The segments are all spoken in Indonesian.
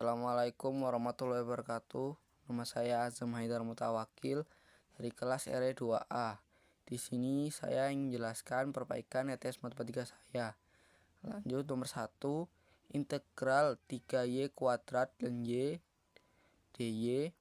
Assalamualaikum warahmatullahi wabarakatuh. Nama saya Azam Haidar Mutawakil dari kelas RE2A. Di sini saya ingin menjelaskan perbaikan ETS matematika saya. Lanjut nomor 1, integral 3y kuadrat dan y dy.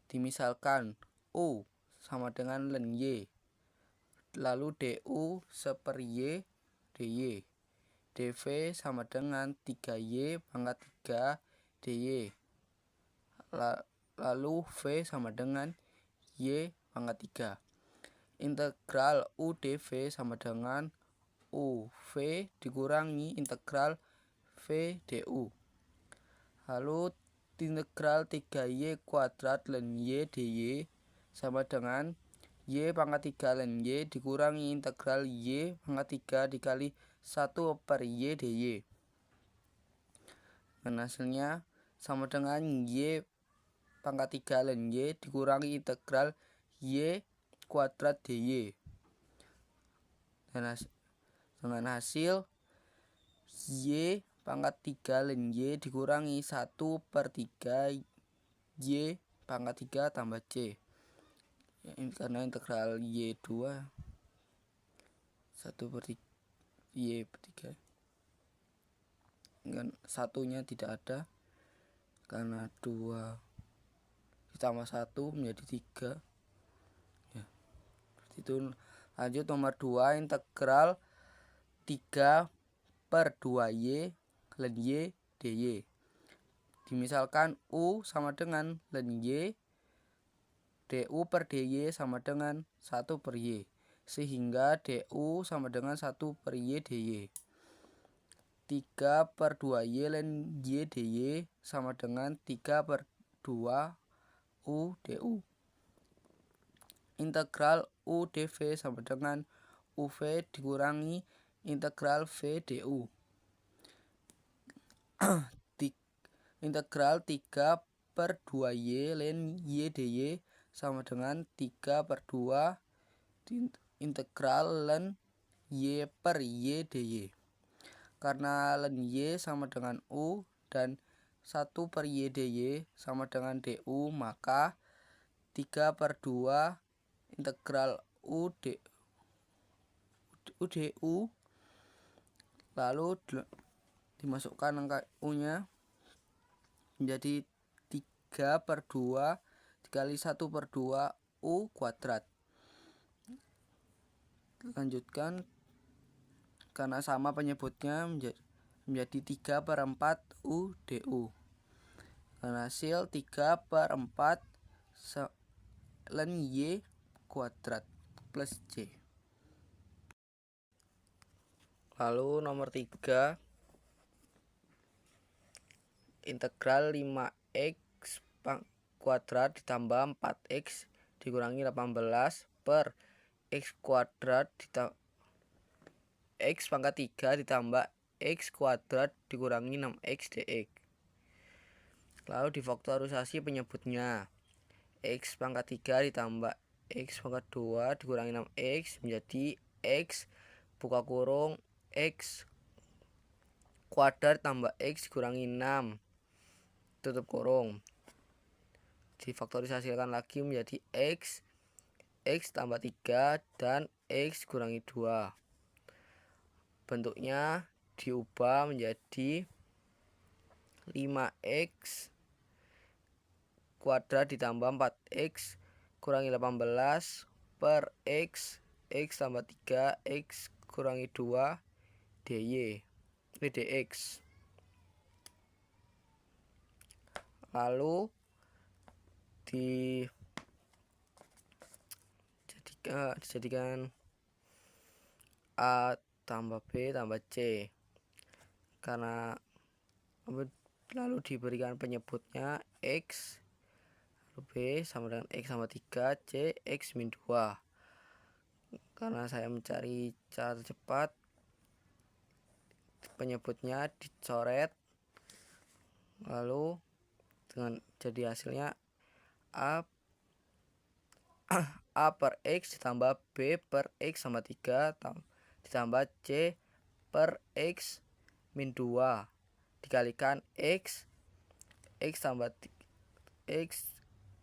Dimisalkan u sama dengan ln y, lalu du seper y dy. dv sama dengan 3y pangkat 3 dy, lalu v sama dengan y pangkat 3. Integral u dv sama dengan uv dikurangi integral v du. Lalu integral 3y kuadrat ln y dy sama dengan y pangkat 3 ln y dikurangi integral y pangkat 3 dikali 1 per y dy. Dan hasilnya sama dengan y pangkat 3 ln y dikurangi integral y kuadrat dy. Dan dengan hasil y pangkat 3 ln y dikurangi 1 per 3 y pangkat 3 tambah c. Karena integral y2 1 per 3 y per 3. Dan satunya tidak ada karena 2 ditambah 1 menjadi 3 ya, seperti itu. Lanjut nomor 2, integral 3 per 2y ln y dy. Dimisalkan u sama dengan ln y, du per dy sama dengan 1 per y, sehingga du sama dengan 1 per y dy. 3 per 2y ln y dy sama dengan 3 per 2 u du. Integral u dv sama dengan uv dikurangi integral v du. Integral 3 per 2y ln y dy sama dengan 3 per 2 integral ln y per y dy. Karena ln y sama dengan u dan 1 per y dy sama dengan du, maka 3 per 2 integral u du, lalu dimasukkan angka u nya menjadi 3 per 2 dikali 1 per 2 u kuadrat. Lanjutkan, karena sama penyebutnya menjadi 3 per 4 u du. Dan hasil 3 per 4 ln y kuadrat plus c. Lalu nomor 3, integral 5x kuadrat ditambah 4x dikurangi 18 per x kuadrat x pangkat 3 ditambah x kuadrat dikurangi 6x dx. Lalu difaktorisasi penyebutnya. X pangkat 3 ditambah x pangkat 2 dikurangi 6x menjadi x buka kurung x kuadrat tambah x dikurangi 6 tutup kurung. Difaktorisasikan lagi menjadi x tambah 3 dan x kurangi 2. Bentuknya diubah menjadi 5x kuadrat ditambah 4x kurangi 18 per x tambah 3 x kurangi 2 dx. Lalu dijadikan a tambah b tambah c, karena lalu diberikan penyebutnya x, lalu b sama dengan x sama 3, c x min 2. Karena saya mencari cara cepat, penyebutnya dicoret, lalu dengan jadi hasilnya a per x ditambah b per x sama 3 ditambah c per x min 2 dikalikan x X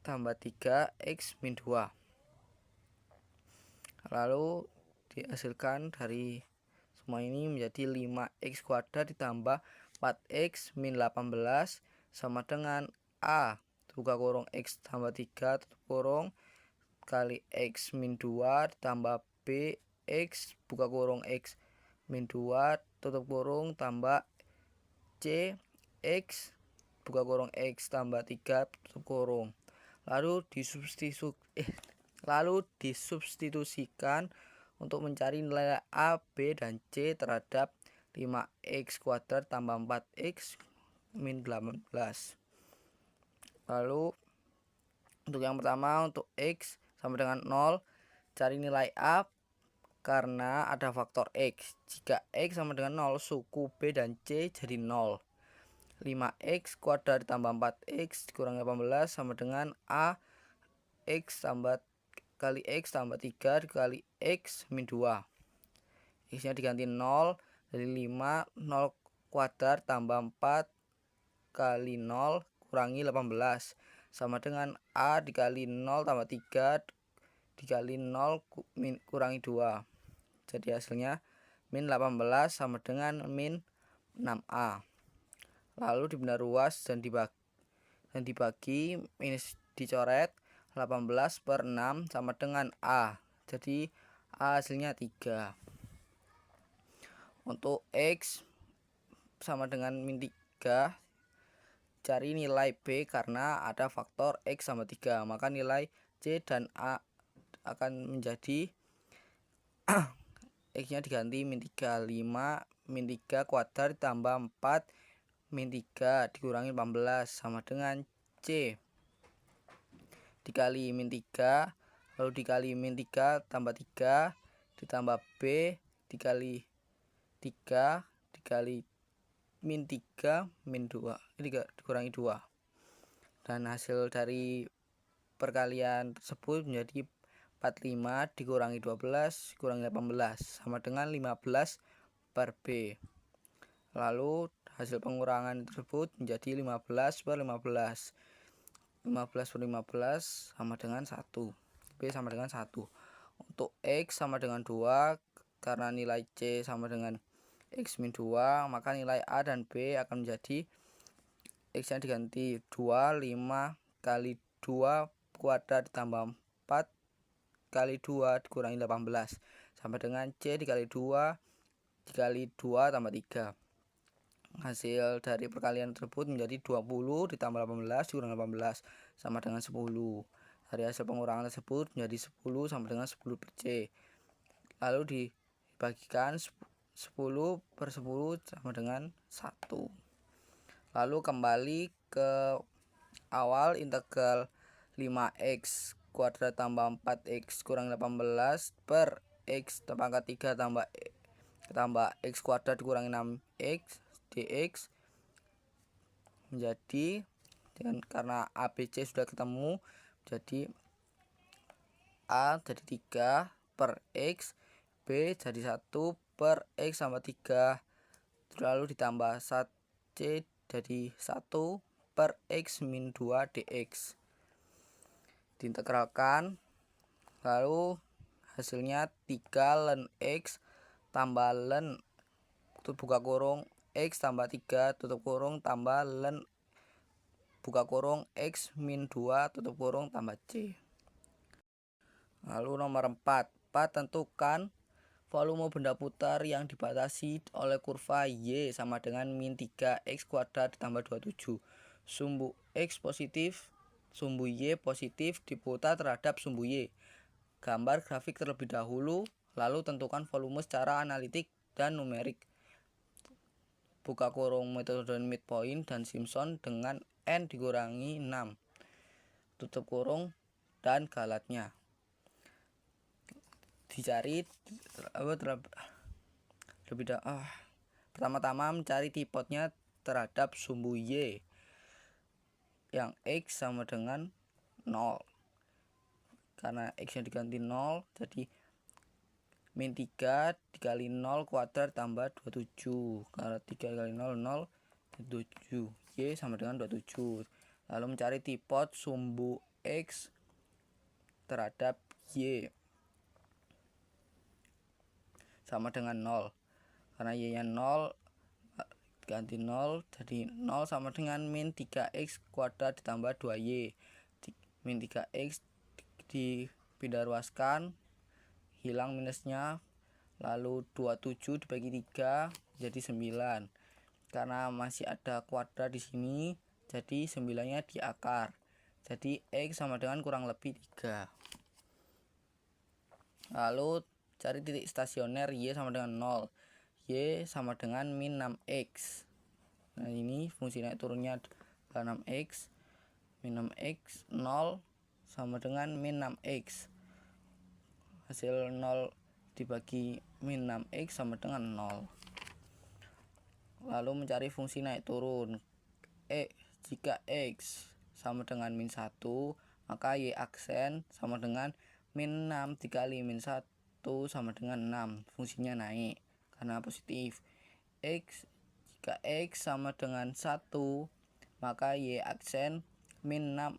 tambah 3 X min 2. Lalu dihasilkan dari semua ini menjadi 5x kuadrat ditambah 4x min 18 sama dengan A buka kurung X tambah 3 tutup kurung kali X min 2 ditambah B X buka kurung X min 2 tutup kurung tambah C X buka kurung X tambah 3 tutup kurung. Lalu disubstitusikan untuk mencari nilai A, B, dan C terhadap 5x kuadrat tambah 4x min 18. Lalu untuk yang pertama, untuk X sama dengan 0, cari nilai A karena ada faktor X. Jika X sama dengan 0, suku B dan C jadi 0. 5x kuadrat ditambah 4x dikurangi 18 sama dengan A X tambah kali X tambah 3 dikali X min 2. X nya diganti 0, dari 5 0 kuadrat tambah 4 kali 0 kurangi 18 sama dengan A dikali 0 tambah 3 dikali 0 kurangi 2. Jadi hasilnya min 18 sama dengan min 6A. Lalu dibenda ruas dan dibagi minus dicoret 18 per 6 sama dengan A. Jadi A hasilnya 3. Untuk X sama dengan min 3, cari nilai B karena ada faktor X sama 3. Maka nilai C dan A akan menjadi X nya diganti min 3. 5 min 3 kuadrat ditambah 4 min 3 dikurangi 18 sama dengan C dikali min 3, lalu dikali min 3 tambah 3 ditambah B dikali 3 dikali min 3 min 2 dikurangi 2. Dan hasil dari perkalian tersebut menjadi 45 dikurangi 12 dikurangi 18 sama dengan 15 per B. Lalu hasil pengurangan tersebut menjadi 15 per 15. 15 per 15 sama dengan 1. B sama dengan 1. Untuk X sama dengan 2, karena nilai C sama dengan X min 2, maka nilai A dan B akan menjadi X nya diganti 2, 5 kali 2 kuadrat ditambah 4 kali 2 dikurangi 18 sama dengan C dikali 2 dikali 2 tambah 3. Hasil dari perkalian tersebut menjadi 20 ditambah 18 dikurangi 18 sama dengan 10. Dari hasil pengurangan tersebut menjadi 10 sama dengan 10 per C. Lalu dibagikan 10 per 10 sama dengan 1. Lalu kembali ke awal, integral 5x kuadrat tambah 4x kurang 18 per x pangkat 3 tambah x kuadrat dikurangi 6x dx menjadi, karena ABC sudah ketemu, jadi A jadi 3 per x, B jadi 1 per x sama 3, lalu ditambah C jadi 1 per x min 2 dx. Diintegralkan, lalu hasilnya 3 ln x tambah ln buka kurung X tambah 3 tutup kurung tambah ln buka kurung X min 2 tutup kurung tambah C. Lalu nomor 4, tentukan volume benda putar yang dibatasi oleh kurva Y sama dengan min 3x kuadrat ditambah 27. Sumbu X positif, sumbu Y positif diputar terhadap sumbu Y. Gambar grafik terlebih dahulu, lalu tentukan volume secara analitik dan numerik. Buka kurung metode midpoint dan Simpson dengan N dikurangi 6 tutup kurung dan galatnya. Dicari pertama-tama mencari tipotnya terhadap sumbu Y yang X sama dengan 0. Karena X nya diganti 0, jadi min 3 dikali 0 kuadrat tambah 27. Karena 3 kali 0, 0, 7. Y sama dengan 27. Lalu mencari tipot sumbu X terhadap Y sama dengan 0. Karena Y nya 0, ganti 0, jadi 0 sama dengan min 3X kuadrat ditambah 2Y. Min 3X dipindah ruaskan, hilang minusnya, lalu 27 dibagi 3 jadi 9. Karena masih ada kuadrat di sini, jadi 9-nya di akar. Jadi X sama dengan kurang lebih 3. Lalu cari titik stasioner Y sama dengan 0. Y sama dengan min 6X. Nah, ini fungsi naik turunnya adalah 6X. Min 6X 0 sama dengan min 6X. Hasil 0 dibagi min 6X sama dengan 0. Lalu mencari fungsi naik turun. Jika X sama dengan min 1, maka Y aksen sama dengan min 6 dikali min 1 sama dengan 6. Fungsinya naik karena positif. Jika X sama dengan 1, maka Y aksen min 6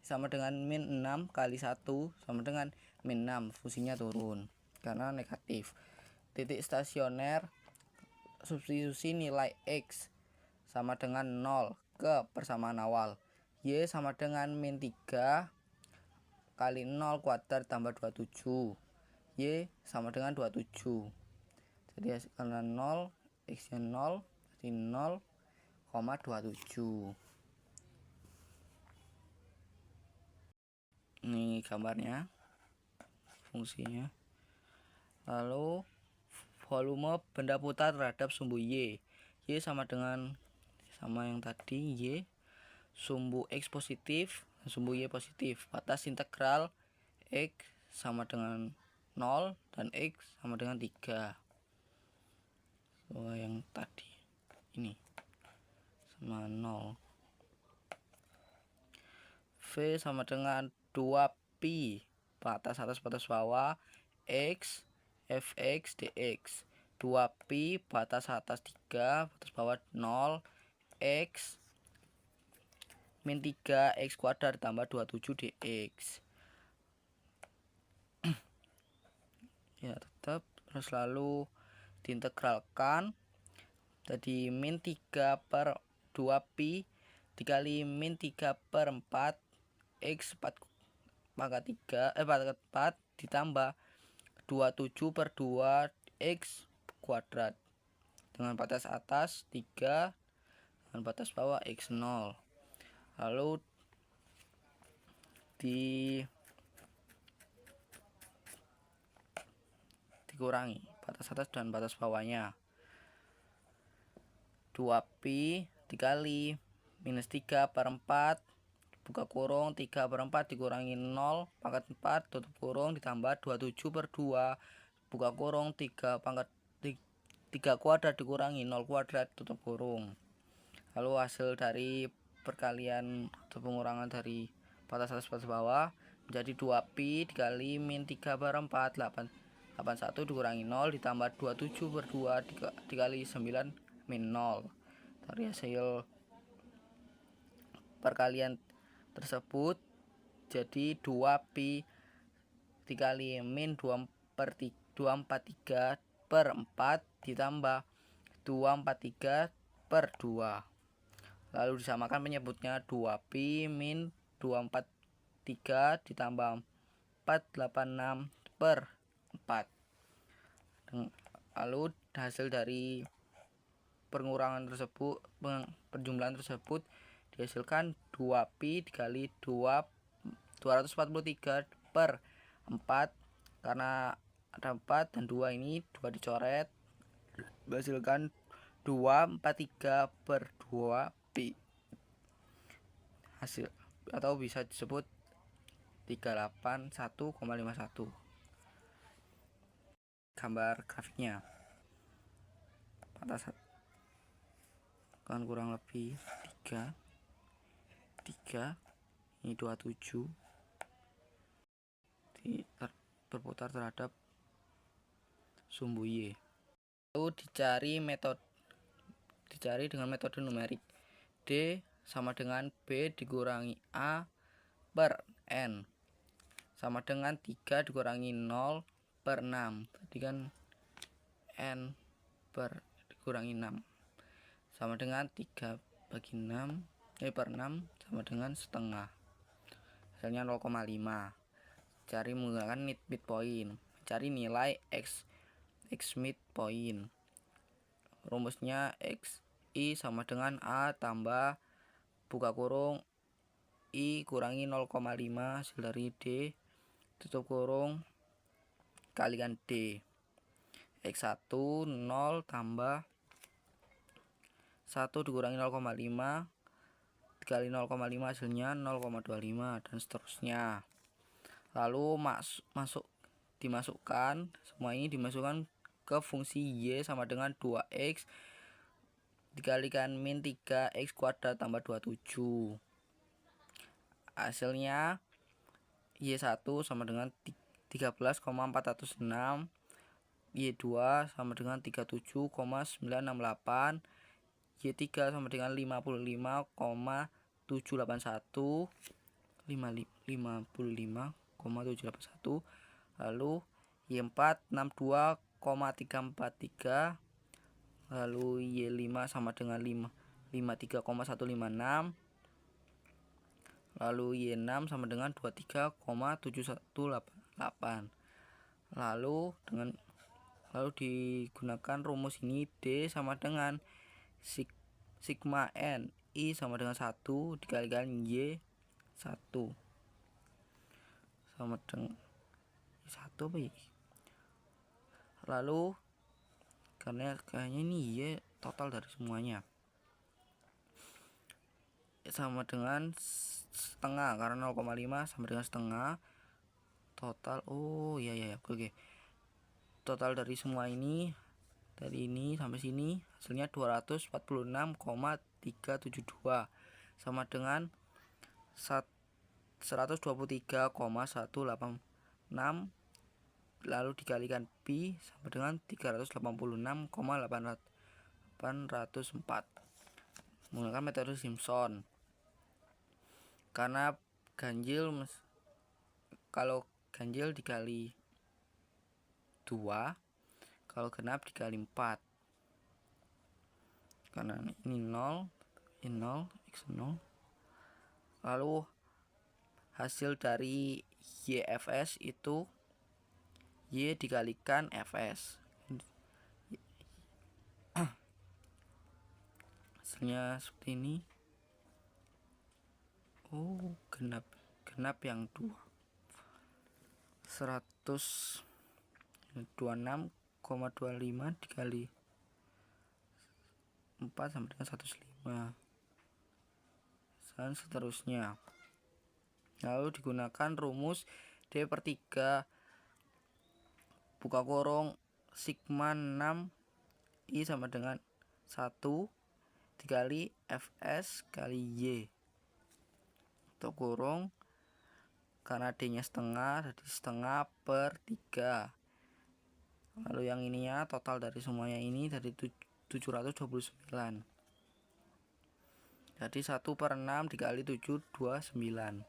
sama dengan min 6 kali 1 sama dengan min 6. Fungsinya turun karena negatif. Titik stasioner, substitusi nilai X sama dengan 0 ke persamaan awal. Y sama dengan min 3 kali 0 kuadrat tambah 27. Y sama dengan 27. Jadi karena 0, X nya 0, jadi 0,27. Ini gambarnya, fungsinya. Lalu volume benda putar terhadap sumbu Y. Y sama dengan yang tadi, Y sumbu X positif, sumbu Y positif. Batas integral X sama dengan 0 dan X sama dengan 3. Yang tadi ini sama 0. V sama dengan 2pi batas atas batas bawah X Fx dx. 2pi batas atas 3 batas bawah 0 X min 3 X kuadrat tambah 27 dx. Ya, tetap terus lalu diintegralkan. Jadi min 3 per 2pi dikali min 3 per 4 X 4 pangkat 4 ditambah 27 per 2 X kuadrat dengan batas atas 3 dan batas bawah X0. Lalu dikurangi batas atas dan batas bawahnya. 2pi dikali minus 3 per 4 buka kurung 3 per 4 dikurangi 0 pangkat 4 tutup kurung ditambah 27 per 2 buka kurung 3 kuadrat dikurangi 0 kuadrat tutup kurung. Lalu hasil dari perkalian atau pengurangan dari batas atas batas bawah menjadi 2pi dikali min 3 per 4 81 dikurangi 0 ditambah 27 per 2 dikali 9 min 0. Dari hasil perkalian tersebut jadi 2pi dikali min 243 per 4 ditambah 243 per 2. Lalu disamakan penyebutnya 2pi min 243 ditambah 486 per 4. Lalu hasil dari pengurangan tersebut, penjumlahan tersebut dihasilkan 2pi dikali 243 per 4. Karena ada 4 dan 2 ini 2 dicoret, dihasilkan 243 per 2pi. Hasil atau bisa disebut 381,51. Gambar grafiknya batas kan kurang lebih 3 ini 27 berputar terhadap sumbu Y. Lalu dicari dengan metode numerik. D sama dengan B dikurangi A per N sama dengan 3 dikurangi 0 per 6. Tadi kan N per dikurangi 6 sama dengan 3 bagi 6 per 6 sama dengan setengah, hasilnya 0,5. Cari menggunakan midpoint, cari nilai X midpoint. Rumusnya XI sama dengan A tambah buka kurung I kurangi 0,5 hasil dari D tutup kurung kalikan D. X1 0 tambah 1 dikurangi 0,5 dikali 0,5 hasilnya 0,25 dan seterusnya. Lalu semua ini dimasukkan ke fungsi Y sama dengan 2X dikalikan min 3X kuadrat tambah 27. Hasilnya Y1 sama dengan 13,406, Y2 sama dengan 37,968, Y3 sama dengan 55,781, lalu Y4 62,343, lalu Y5 sama dengan 53,156, lalu Y6 sama dengan 23,718. Lalu digunakan rumus ini D sama dengan sigma N I sama dengan 1 dikalikan Y1 sama dengan 1 apa ya? Lalu karena kayaknya ini Y total dari semuanya sama dengan setengah, karena 0,5 sama dengan setengah total. Oh ya oke. Total dari semua ini, dari ini sampai sini hasilnya 246,372 sama dengan 123,186, lalu dikalikan pi sama dengan 386,804 menggunakan metode Simpson. Karena kalau ganjil dikali 2, kalau genap dikali 4, karena ini 0, ini 0, X 0. Lalu hasil dari YFS itu Y dikalikan FS, hasilnya seperti ini. Oh, genap yang 2, 126,25 dikali 4 sama dengan 105 dan seterusnya. Lalu digunakan rumus D per 3 buka kurung sigma 6 I sama dengan 1 dikali Fs kali Y tutup kurung, karena D nya setengah jadi setengah per 3. Lalu yang ininya total dari semuanya ini dari 729, jadi 1 per 6 dikali 729,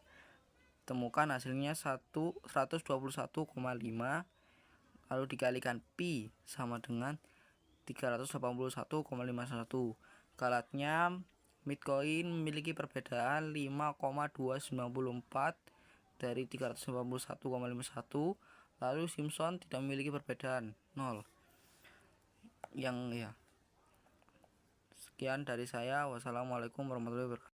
temukan hasilnya 121,5, lalu dikalikan pi sama dengan 381,51. Galatnya midpoint memiliki perbedaan 5,294 dari 381,51, lalu Simpson tidak memiliki perbedaan 0. Sekian dari saya. Wassalamualaikum warahmatullahi wabarakatuh.